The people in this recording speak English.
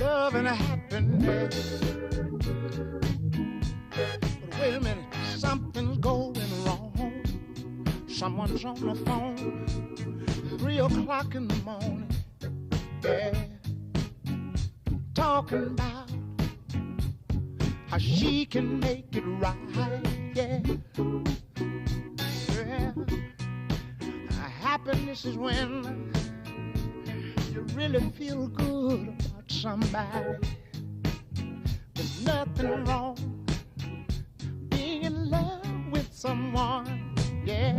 Love and happiness. But wait a minute, something's going wrong. Someone's on the phone, 3 o'clock in the morning, yeah, talking about how she can make it right, yeah. Yeah. Happiness is when you really feel good about somebody. There's nothing wrong being in love with someone, yeah.